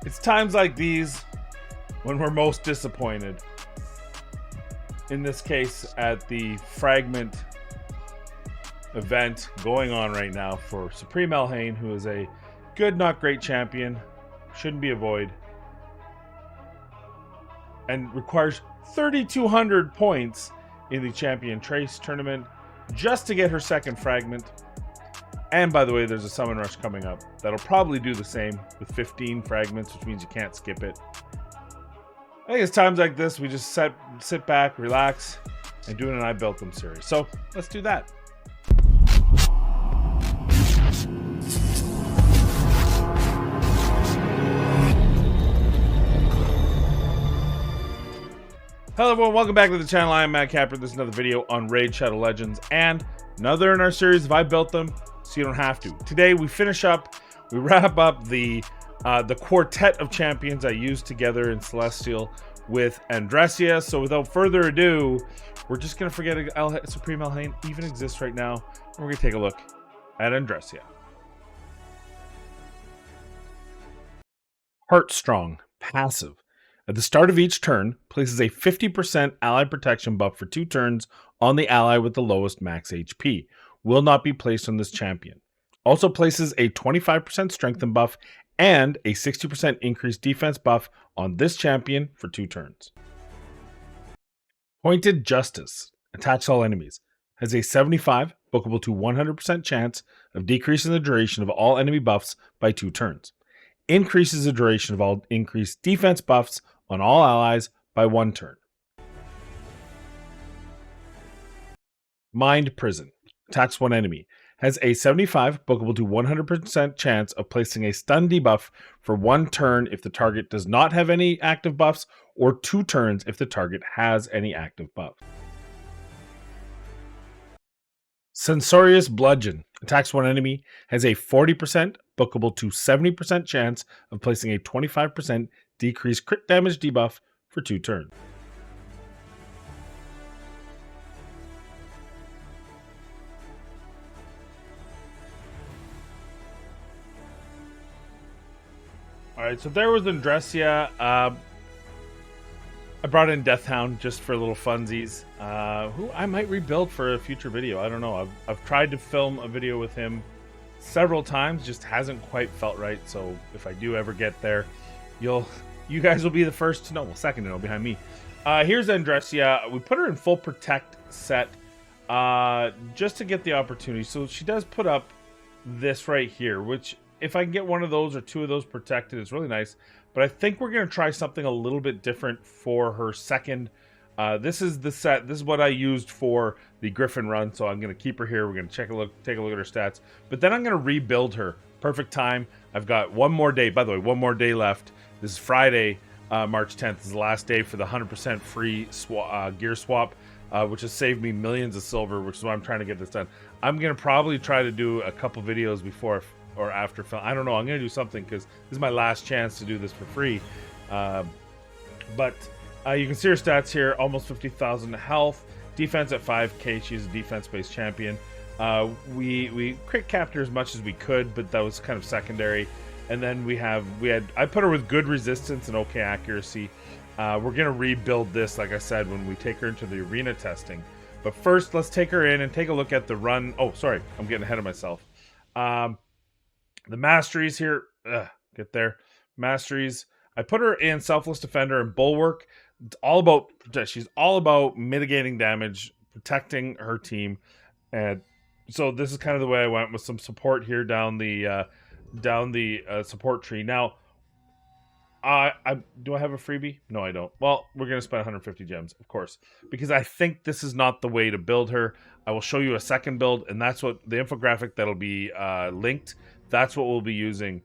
It's times like these when we're most disappointed. In this case, at the fragment event going on right now for Supreme Elhain, who is a good, not great champion. Shouldn't be a void. And requires 3,200 points in the Champion Trace tournament just to get her second fragment. And by the way, there's a summon rush coming up that'll probably do the same with 15 fragments, which means you can't skip it. I think it's times like this we just sit back, relax, and do an I Built Them series. So let's do that. Hello everyone, welcome back to the channel. I am NEKHRET. This is another video on Raid Shadow Legends and another in our series of I Built Them so you don't have to. Today we wrap up the quartet of champions I used together in Celestial with Andryssia. So without further ado, we're just going to forget Supreme Elhain even exists right now. And we're going to take a look at Andryssia. Heartstrong, passive. At the start of each turn, places a 50% ally protection buff for 2 turns on the ally with the lowest max HP. Will not be placed on this champion. Also places a 25% strengthen buff and a 60% increased defense buff on this champion for 2 turns. Pointed Justice. Attacks all enemies. Has a 75, bookable to 100% chance of decreasing the duration of all enemy buffs by 2 turns. Increases the duration of all increased defense buffs on all allies by 1 turn. Mind Prison. Attacks one enemy. Has a 75, bookable to 100% chance of placing a stun debuff for 1 turn if the target does not have any active buffs, or 2 turns if the target has any active buffs. Censorious Bludgeon. Attacks one enemy. Has a 40%, bookable to 70% chance of placing a 25% decreased crit damage debuff for 2 turns. Alright, so there was Andryssia. I brought in Deathhound just for little funsies, who I might rebuild for a future video. I don't know. I've tried to film a video with him several times, just hasn't quite felt right. So if I do ever get there, you guys will be the first to know. Well, second to know behind me. Here's Andryssia. We put her in full protect set just to get the opportunity. So she does put up this right here, which if I can get one of those or 2 of those protected, it's really nice. But I think we're going to try something a little bit different for her second. This is the set. This is what I used for the Griffin run. So I'm going to keep her here. We're going to take a look at her stats. But then I'm going to rebuild her. Perfect time. I've got one more day. By the way, one more day left. This is Friday, March 10th. This is the last day for the 100% free gear swap, which has saved me millions of silver, which is why I'm trying to get this done. I'm going to probably try to do a couple videos before or after film. I don't know. I'm going to do something because this is my last chance to do this for free. But you can see her stats here. Almost 50,000 health. Defense at 5k. She's a defense-based champion. We crit capped her as much as we could, but that was kind of secondary. And then I put her with good resistance and okay accuracy. We're going to rebuild this, like I said, when we take her into the arena testing. But first, let's take her in and take a look at the run. Oh, sorry. I'm getting ahead of myself. The Masteries here. Get there. Masteries. I put her in Selfless Defender and Bulwark. She's all about mitigating damage, protecting her team. And so this is kind of the way I went, with some support here down the support tree. Now, do I have a freebie? No, I don't. Well, we're going to spend 150 gems, of course, because I think this is not the way to build her. I will show you a second build, and that's what the infographic that'll be linked. That's what we'll be using,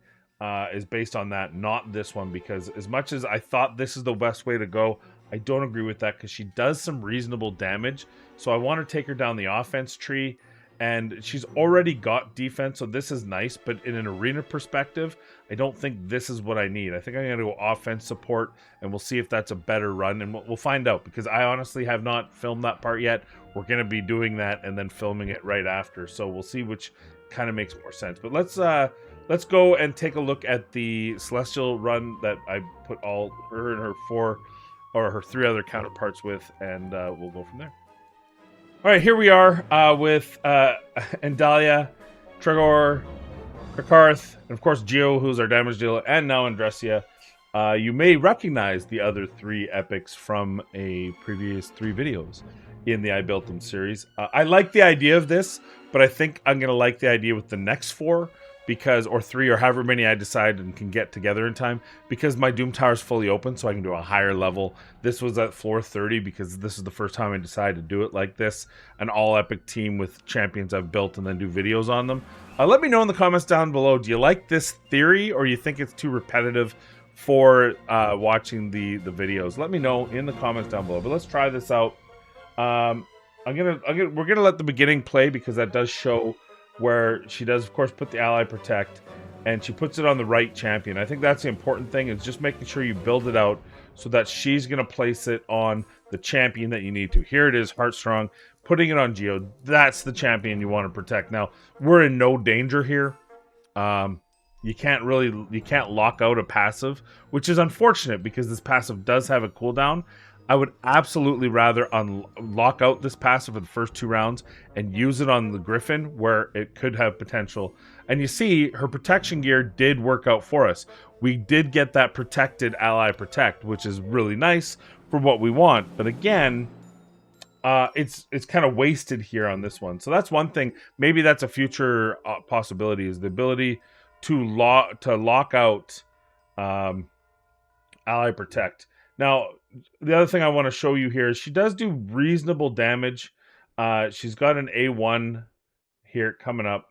is based on that, not this one, because as much as I thought this is the best way to go, I don't agree with that, because she does some reasonable damage. So I want to take her down the offense tree, and she's already got defense, so this is nice. But in an arena perspective, I don't think this is what I need. I think I'm going to go offense support, and we'll see if that's a better run, and we'll find out, because I honestly have not filmed that part yet. We're going to be doing that and then filming it right after, so we'll see which kind of makes more sense. But let's let's go and take a look at the Celestial run that I put all her and her 3 other counterparts with, and we'll go from there. All right, here we are with Andryssia, Tregor, Karkarth, and of course Geo, who's our damage dealer, and now Andryssia. You may recognize the other 3 epics from a previous 3 videos in the I Built Them series. I like the idea of this, but I think I'm going to like the idea with the next 4, because, or 3, or however many I decide and can get together in time, because my Doom Tower is fully open, so I can do a higher level. This was at floor 30 because this is the first time I decided to do it like this, an all epic team with champions I've built and then do videos on them. Let me know in the comments down below, do you like this theory, or you think it's too repetitive for watching the videos? Let me know in the comments down below. But let's try this out. We're gonna let the beginning play, because that does show where she does, of course, put the ally protect, and she puts it on the right champion. I think that's the important thing, is just making sure you build it out so that she's going to place it on the champion that you need to. Here it is, Heartstrong, putting it on Geo. That's the champion you want to protect. Now, we're in no danger here. You can't lock out a passive, which is unfortunate because this passive does have a cooldown. I would absolutely rather lock out this passive for the first 2 rounds and use it on the Griffin, where it could have potential. And you see, her protection gear did work out for us. We did get that protected ally protect, which is really nice for what we want. But again, it's kind of wasted here on this one. So that's one thing. Maybe that's a future possibility, is the ability to lock out ally protect. Now, the other thing I want to show you here is she does do reasonable damage. She's got an A1 here coming up.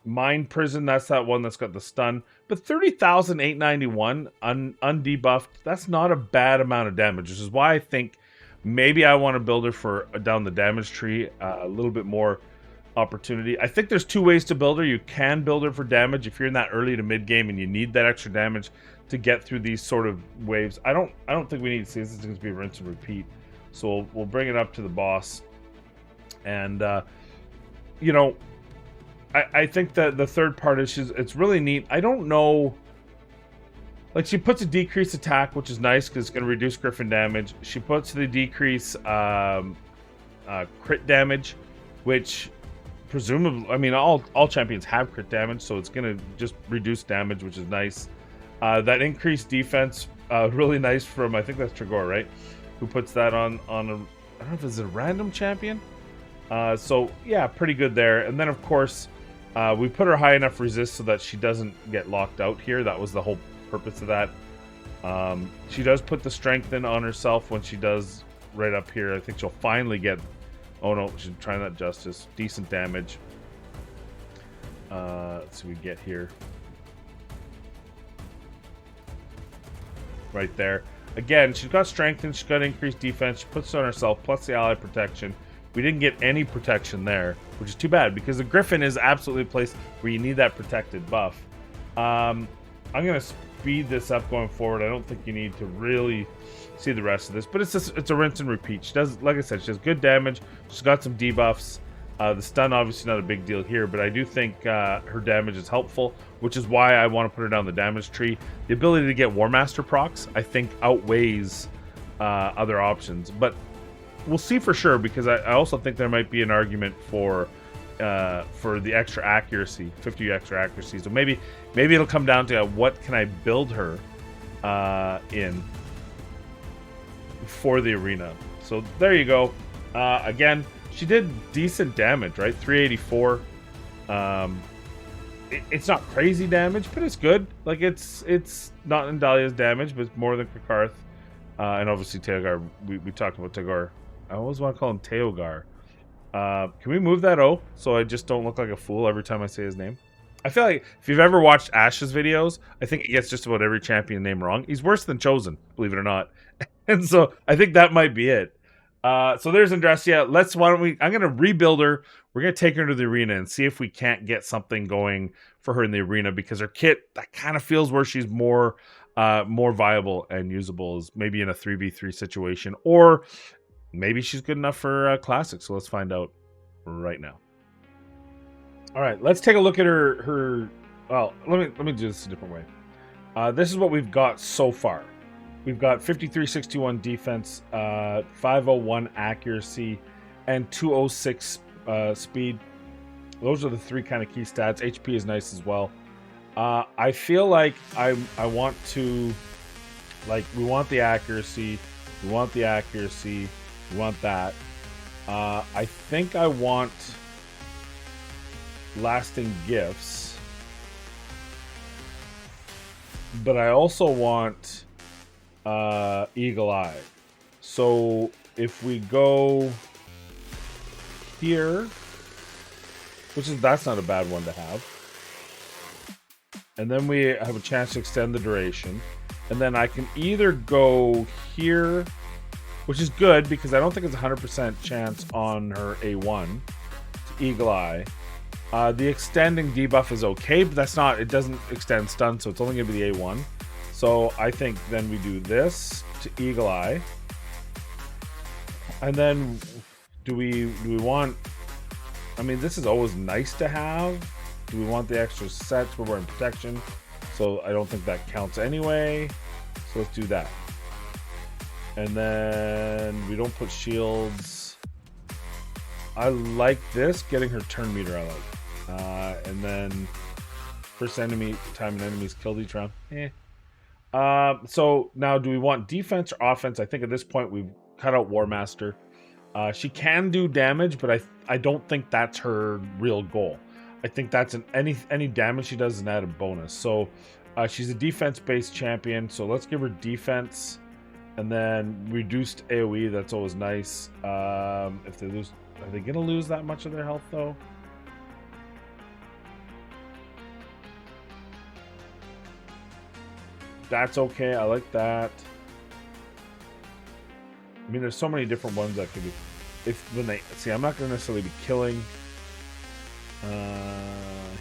Mind Prison, that's that one that's got the stun. But 30,891 undebuffed, that's not a bad amount of damage, which is why I think maybe I want to build her for down the damage tree, a little bit more opportunity. I think there's 2 ways to build her. You can build her for damage if you're in that early to mid game and you need that extra damage to get through these sort of waves. I don't think we need to see this. This is going to be a rinse and repeat. So we'll bring it up to the boss, and you know, I think that the third part is it's really neat. I don't know. Like, she puts a decreased attack, which is nice because it's going to reduce Griffin damage. She puts the decrease crit damage, which presumably, I mean, all champions have crit damage, so it's going to just reduce damage, which is nice. That increased defense, really nice from, I think that's Tregor, right? Who puts that on a, I don't know if it's a random champion. So yeah, pretty good there. And then of course, we put her high enough resist so that she doesn't get locked out here. That was the whole purpose of that. She does put the strength in on herself when she does right up here. I think she'll finally get, oh no, she's trying that justice. Decent damage. Let's see what we get here. Right there. Again, she's got strength and she's got increased defense. She puts it on herself, plus the ally protection. We didn't get any protection there, which is too bad, because the Griffin is absolutely a place where you need that protected buff. I'm going to speed this up going forward. I don't think you need to really see the rest of this, but it's a rinse and repeat. She does, like I said, she has good damage. She's got some debuffs. The stun, obviously not a big deal here, but I do think her damage is helpful, which is why I want to put her down the damage tree. The ability to get War Master procs, I think, outweighs other options, but we'll see for sure, because I also think there might be an argument for the extra accuracy, 50 extra accuracy. So maybe it'll come down to what can I build her in for the arena. So there you go. Again, she did decent damage, right? 384. It's not crazy damage, but it's good. Like, it's not Andalya's damage, but it's more than Karkarth. And obviously Teogar. We talked about Teogar. I always want to call him Teogar. Can we move that O so I just don't look like a fool every time I say his name? I feel like if you've ever watched Ash's videos, I think he gets just about every champion name wrong. He's worse than Chosen, believe it or not. And so I think that might be it. So there's Andryssia. I'm going to rebuild her. We're going to take her to the arena and see if we can't get something going for her in the arena, because her kit, that kind of feels where she's more viable and usable, is maybe in a 3v3 situation, or maybe she's good enough for Classic. So let's find out right now. All right, let's take a look at her. Well, let me do this a different way. This is what we've got so far. We've got 5361 defense, 501 accuracy, and 206 speed. Those are the three kind of key stats. HP is nice as well. I feel like I want to, like, we want the accuracy, we want the accuracy, we want that. I think I want lasting gifts, but I also want eagle eye. So if we go here, that's not a bad one to have, and then we have a chance to extend the duration, and then I can either go here, which is good because I don't think it's 100% chance on her A1 to eagle eye. The extending debuff is okay, but that's not, it doesn't extend stun, so it's only going to be the A1. So I think then we do this to eagle eye. And then do we want, I mean, this is always nice to have. Do we want the extra sets where we're in protection? So I don't think that counts anyway. So let's do that. And then we don't put shields. I like this, getting her turn meter I like. And then first enemy time an enemy's killed each round. So now do we want defense or offense? I think at this point we've cut out War Master. She can do damage, but I don't think that's her real goal. I think that's any damage she does is an added bonus. So she's a defense-based champion, so let's give her defense. And then reduced AoE, that's always nice. If they lose, are they gonna lose that much of their health though? That's okay, I like that. I mean, there's so many different ones that could be. When they see, I'm not gonna necessarily be killing.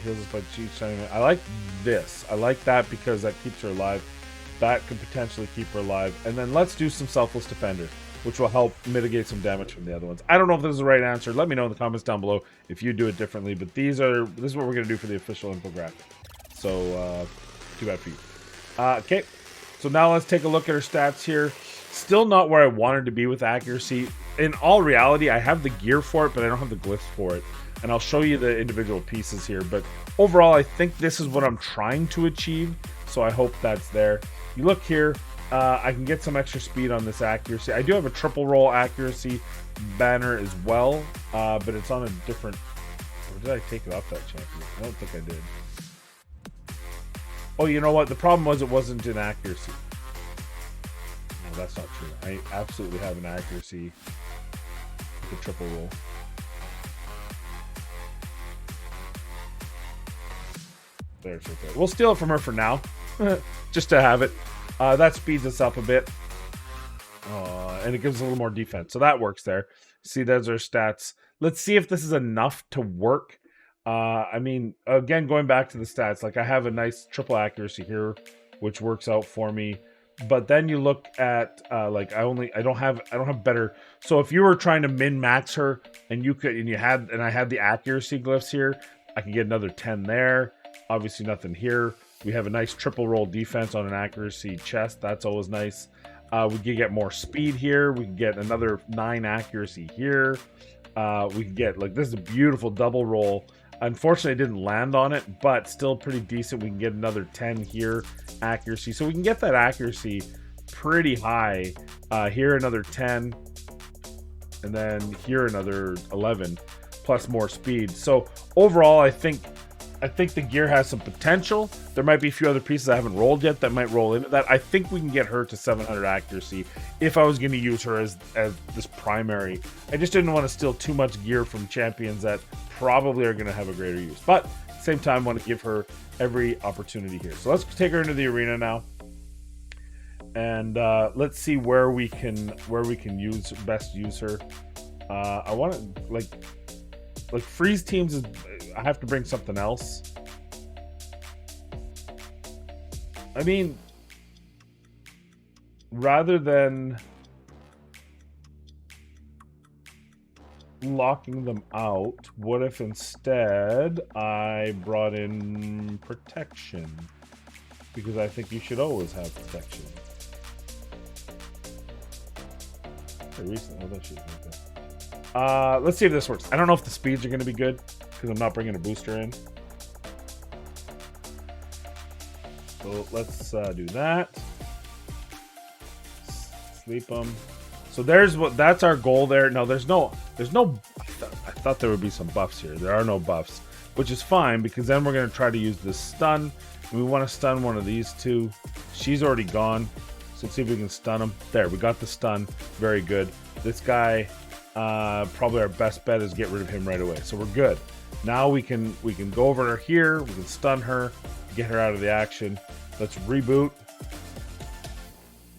Heals us by each time. I like this. I like that because that keeps her alive. That could potentially keep her alive. And then let's do some Selfless Defender, which will help mitigate some damage from the other ones. I don't know if this is the right answer. Let me know in the comments down below if you do it differently. But this is what we're going to do for the official infographic. So, too bad for you. Okay, so now let's take a look at her stats here. Still not where I wanted to be with accuracy. In all reality, I have the gear for it, but I don't have the glyphs for it. And I'll show you the individual pieces here. But overall, I think this is what I'm trying to achieve. So I hope that's there. You look here, I can get some extra speed on this accuracy. I do have a triple roll accuracy banner as well, but it's on a different... Or did I take it off that champion? I don't think I did. Oh, you know what? The problem was it wasn't in accuracy. No, that's not true. I absolutely have an accuracy with a triple roll. There, it's right there. We'll steal it from her for now, just to have it. That speeds us up a bit, and it gives us a little more defense, so that works there. See, those are stats. Let's see if this is enough to work. I mean, again, going back to the stats, like I have a nice triple accuracy here, which works out for me. But then you look at like I don't have better. So if you were trying to min max her, and I had the accuracy glyphs here, I can get another 10 there. Obviously nothing here. We have a nice triple roll defense on an accuracy chest. That's always nice. We can get more speed here. We can get another 9 accuracy here. We can get, like, this is a beautiful double roll. Unfortunately, it didn't land on it, but still pretty decent. We can get another 10 here accuracy. So we can get that accuracy pretty high. Here another 10. And then here another 11 plus more speed. So overall, I think the gear has some potential. There might be a few other pieces I haven't rolled yet that might roll into that. I think we can get her to 700 accuracy if I was going to use her as this primary. I just didn't want to steal too much gear from champions that probably are going to have a greater use. But at the same time, I want to give her every opportunity here. So let's take her into the arena now. And let's see where we can best use her. I want to like freeze teams is... I have to bring something else. I mean, rather than... locking them out. What if instead I brought in protection? Because I think you should always have protection. Recently, that should be good. Let's see if this works. I don't know if the speeds are going to be good because I'm not bringing a booster in. So let's do that. Sleep them. So that's our goal there. No, there's no. I thought there would be some buffs here. There are no buffs, which is fine because then we're going to try to use this stun. We want to stun one of these two. She's already gone. So let's see if we can stun him. There, we got the stun. Very good. This guy, probably our best bet is get rid of him right away. So we're good. Now we can go over here. We can stun her, get her out of the action. Let's reboot.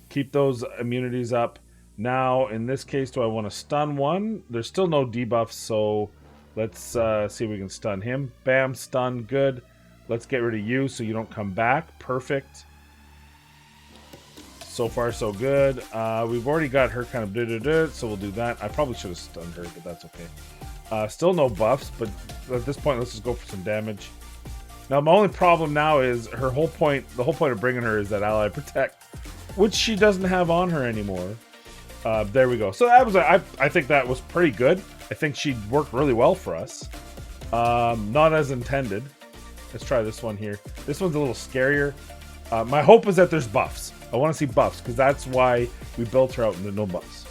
Keep those immunities up. Now, in this case, do I want to stun one? There's still no debuffs, so let's see if we can stun him. Bam, stun, good. Let's get rid of you so you don't come back. Perfect. So far, so good. We've already got her kind of so we'll do that. I probably should have stunned her, but that's okay. Still no buffs, but at this point, let's just go for some damage. Now, my only problem now is the whole point of bringing her is that ally protect, which she doesn't have on her anymore. There we go. So that was, I think that was pretty good. I think she worked really well for us. Not as intended. Let's try this one here. This one's a little scarier. My hope is that there's buffs. I want to see buffs because that's why we built her out and there's no buffs.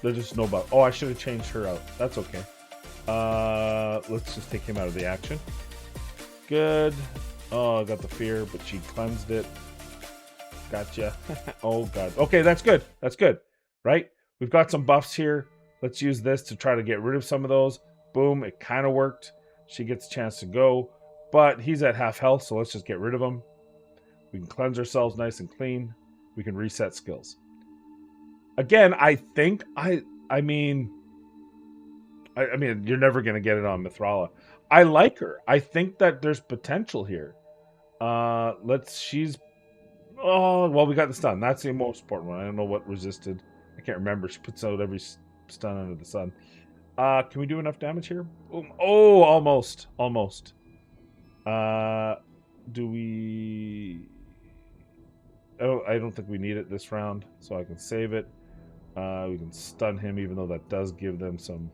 There's just no buffs. Oh, I should have changed her out. That's okay. Let's just take him out of the action. Good. Oh, I got the fear, but she cleansed it. Gotcha. Oh, God. Okay, that's good. That's good. Right? We've got some buffs here. Let's use this to try to get rid of some of those. Boom. It kind of worked. She gets a chance to go. But he's at half health, so let's just get rid of him. We can cleanse ourselves nice and clean. We can reset skills. Again, I think I mean, you're never going to get it on Mithrala. I like her. I think that there's potential here. Oh, well, we got the stun. That's the most important one. I don't know what resisted. I can't remember. She puts out every stun under the sun. Can we do enough damage here? Oh, almost. Almost. Do we... Oh, I don't think we need it this round, so I can save it. We can stun him, even though that does give them some...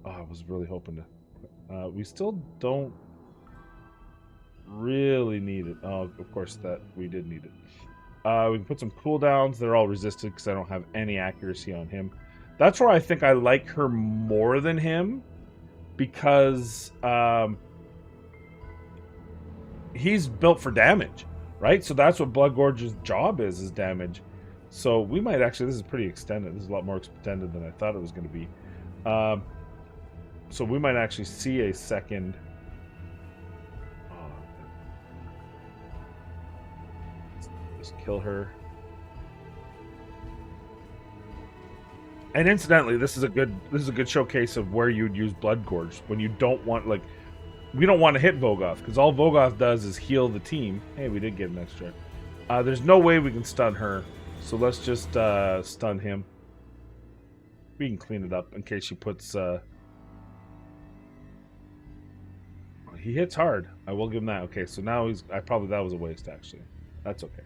Oh, I was really hoping to... we still don't really need it. Oh, of course, that we did need it. We can put some cooldowns. They're all resisted because I don't have any accuracy on him. That's where I think I like her more than him, because he's built for damage, right? So that's what Bloodgorge's job is damage. So we might actually, this is pretty extended. This is a lot more extended than I thought it was going to be. So we might actually see a second... Just kill her. And incidentally, this is a good showcase of where you'd use Bloodgorge when you don't want, like, we don't want to hit Vogoth, because all Vogoth does is heal the team. Hey, we did get an extra. There's no way we can stun her, so let's just stun him. We can clean it up in case she puts... He hits hard. I will give him that. Okay, so now he's... that was a waste, actually. That's okay.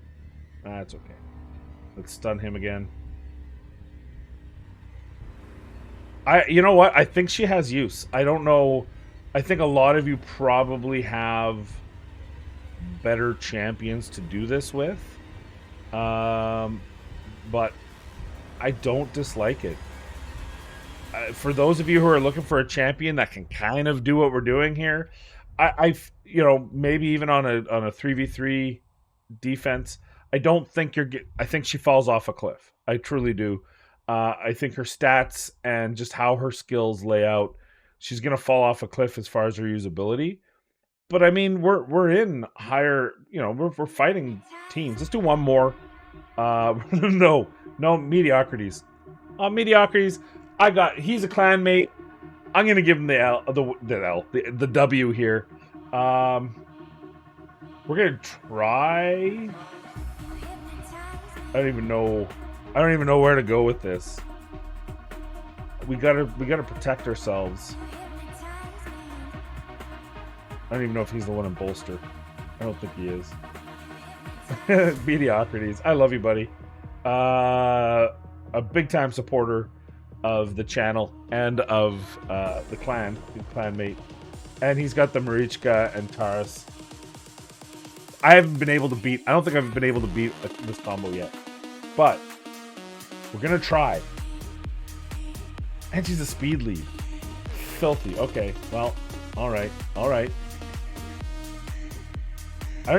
That's okay. Let's stun him again. You know what? I think she has use. I don't know... I think a lot of you probably have better champions to do this with. But I don't dislike it. For those of you who are looking for a champion that can kind of do what we're doing here, I you know, maybe even on a 3v3 defense, I don't think I think she falls off a cliff. I truly do. I think her stats and just how her skills lay out, she's going to fall off a cliff as far as her usability. But I mean, we're in higher, you know, we're fighting teams. Let's do one more. No mediocrities. Mediocrities. He's a clanmate. I'm going to give him the W here. We're going to try. I don't even know where to go with this. we gotta protect ourselves. I don't even know if he's the one in bolster. I don't think he is. Mediocrities. I love you, buddy. A big time supporter of the channel and of the clan, clanmate. And he's got the Marichka and Taras. I haven't been able to beat. I don't think I've been able to beat this combo yet, but we're gonna try. And she's a speed lead. Filthy. Okay. Well. All right. All right. I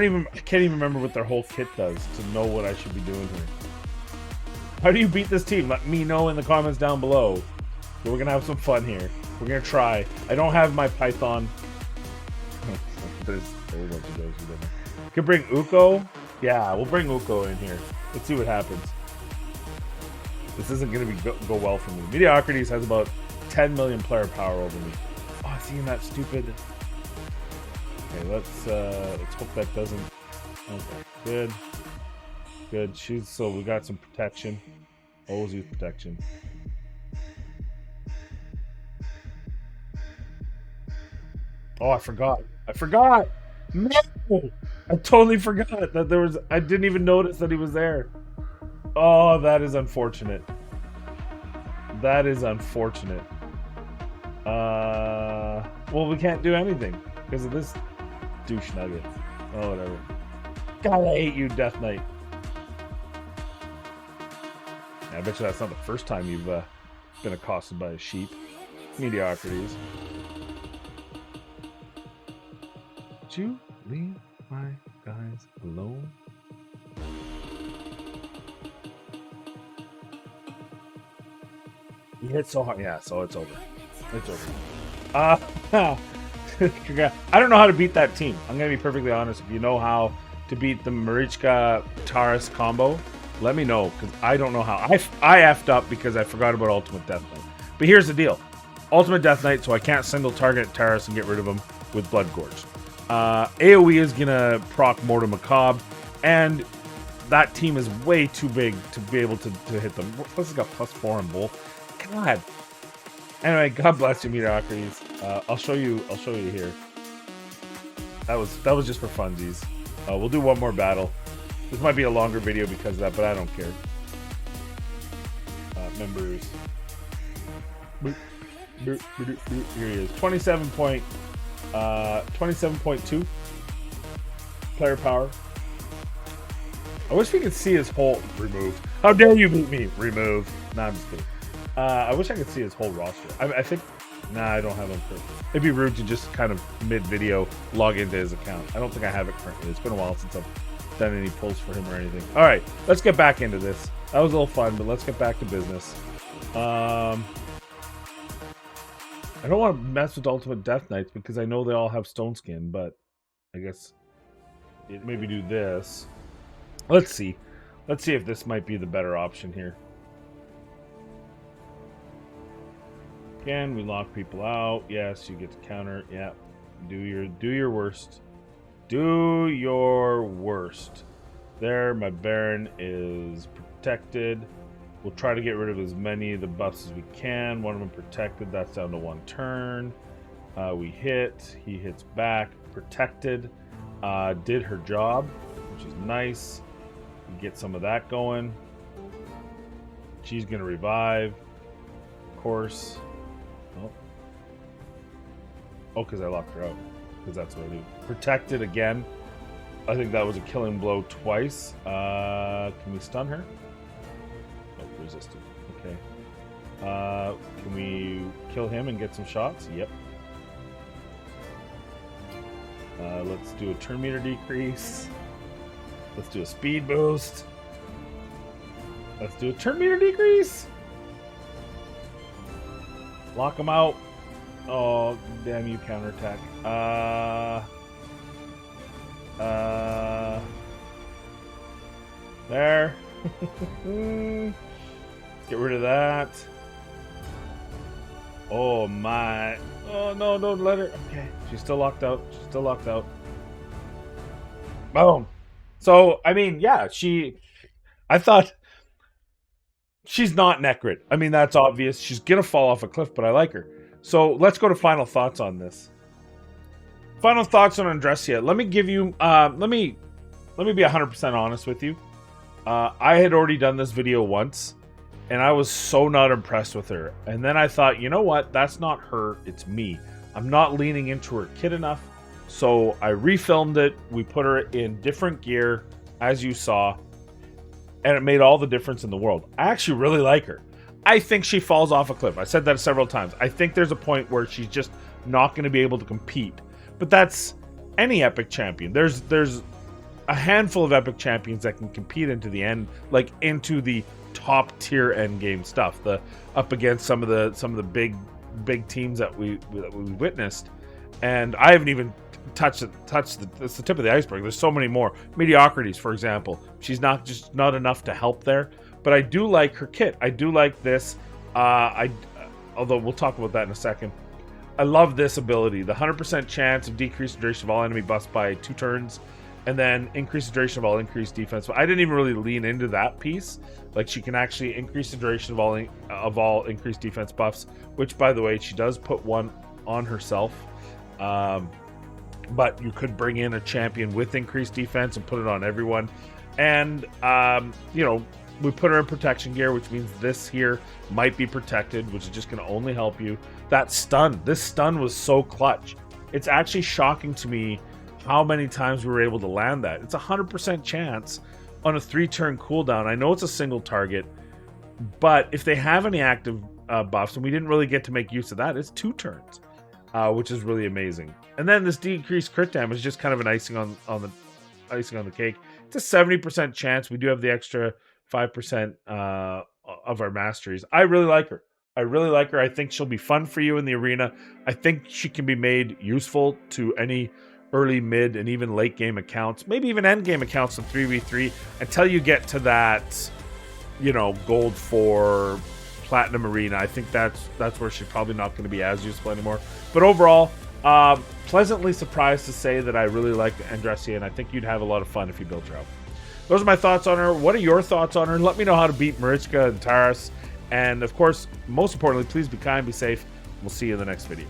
can't even remember what their whole kit does to know what I should be doing here. How do you beat this team? Let me know in the comments down below. We're gonna have some fun here. We're gonna try. I don't have my Python. There's a bunch of those. Could bring Uko. Yeah, we'll bring Uko in here. Let's see what happens. This isn't gonna go well for me. Mediocrities has about 10 million player power over me. Oh, seeing that stupid. Okay, let's hope that doesn't. Okay, good. Good. So we got some protection. Always use protection. Oh, I forgot. No! I totally forgot that there was. I didn't even notice that he was there. Oh, that is unfortunate. That is unfortunate. Well, we can't do anything because of this douche nugget. Oh, whatever. God, I hate you, Death Knight. I bet you that's not the first time you've been accosted by a sheep. Mediocrities. Did you leave my guys alone? You hit so hard. Yeah, so it's over. It's over. I don't know how to beat that team. I'm going to be perfectly honest. If you know how to beat the Marichka Taras combo, let me know, because I don't know how. I effed up because I forgot about Ultimate Death Knight. But here's the deal. Ultimate Death Knight, so I can't single target Taras and get rid of him with Blood Gorge. AoE is going to proc Mortal Macabre, and that team is way too big to be able to hit them. Plus it's got +4 on both. God. Anyway, God bless you, mediocrities. I'll show you here. That was just for funsies. We'll do one more battle. This might be a longer video because of that, but I don't care. Members. Boop, boop, boop, boop. Here he is. 27.2 player power. I wish we could see his whole removed. How dare you beat me? Remove. Nah, I'm just kidding. I wish I could see his whole roster. I think. Nah, I don't have him. It'd be rude to just kind of mid-video log into his account. I don't think I have it currently. It's been a while since I've done any pulls for him or anything. All right, let's get back into this. That was a little fun, but let's get back to business. I don't want to mess with Ultimate Death Knights because I know they all have stone skin, but I guess maybe do this. Let's see. Let's see if this might be the better option here. Again, we lock people out. Yes, you get to counter. Yeah. Do your worst. Do your worst. There, my Baron is protected. We'll try to get rid of as many of the buffs as we can. One of them protected. That's down to 1 turn. We hit. He hits back. Protected. Did her job, which is nice. Get some of that going. She's going to revive. Of course. Oh, because I locked her out. Because that's what I do. Protected again. I think that was a killing blow twice. Can we stun her? Oh, resisted. Okay. Can we kill him and get some shots? Yep. Let's do a turn meter decrease. Let's do a speed boost. Let's do a turn meter decrease. Lock him out. Oh, damn you, counterattack. There. Get rid of that. Oh, my. Oh, no, don't let her. Okay, she's still locked out. She's still locked out. Boom. So, I mean, yeah, I thought She's not NEKHRET. I mean, that's obvious. She's going to fall off a cliff, but I like her. So let's go to final thoughts on this. Final thoughts on Andryssia. Let me give you, let me be 100% honest with you. I had already done this video once, and I was so not impressed with her. And then I thought, you know what? That's not her. It's me. I'm not leaning into her kit enough. So I refilmed it. We put her in different gear, as you saw. And it made all the difference in the world. I actually really like her. I think she falls off a cliff. I said that several times. I think there's a point where she's just not going to be able to compete. But that's any epic champion. There's a handful of epic champions that can compete into the end, like into the top tier end game stuff. The up against some of the big teams that we witnessed. And I haven't even touched it's the tip of the iceberg. There's so many more. Mediocrities, for example. She's not enough to help there. But I do like her kit. I do like this. Although we'll talk about that in a second. I love this ability. The 100% chance of decreased duration of all enemy buffs by 2 turns. And then increase the duration of all increased defense. But I didn't even really lean into that piece. Like, she can actually increase the duration of all increased defense buffs. Which, by the way, she does put one on herself. But you could bring in a champion with increased defense and put it on everyone. And, you know, we put her in protection gear, which means this here might be protected, which is just going to only help you. That stun, this stun was so clutch. It's actually shocking to me how many times we were able to land that. It's a 100% chance on a 3-turn cooldown. I know it's a single target, but if they have any active buffs, and we didn't really get to make use of that, it's 2 turns. Which is really amazing. And then this decreased crit damage is just kind of an icing on the cake. It's a 70% chance. We do have the extra 5% of our masteries. I really like her. I think she'll be fun for you in the arena. I think she can be made useful to any early, mid, and even late game accounts. Maybe even end game accounts in 3v3 until you get to that, you know, gold 4 platinum arena. I think that's where she's probably not going to be as useful anymore. But overall, pleasantly surprised to say that I really like Andryssia, and I think you'd have a lot of fun if you built her out. Those are my thoughts on her. What are your thoughts on her? Let me know how to beat Marichka and Taras. And of course, most importantly, please be kind, be safe. We'll see you in the next video.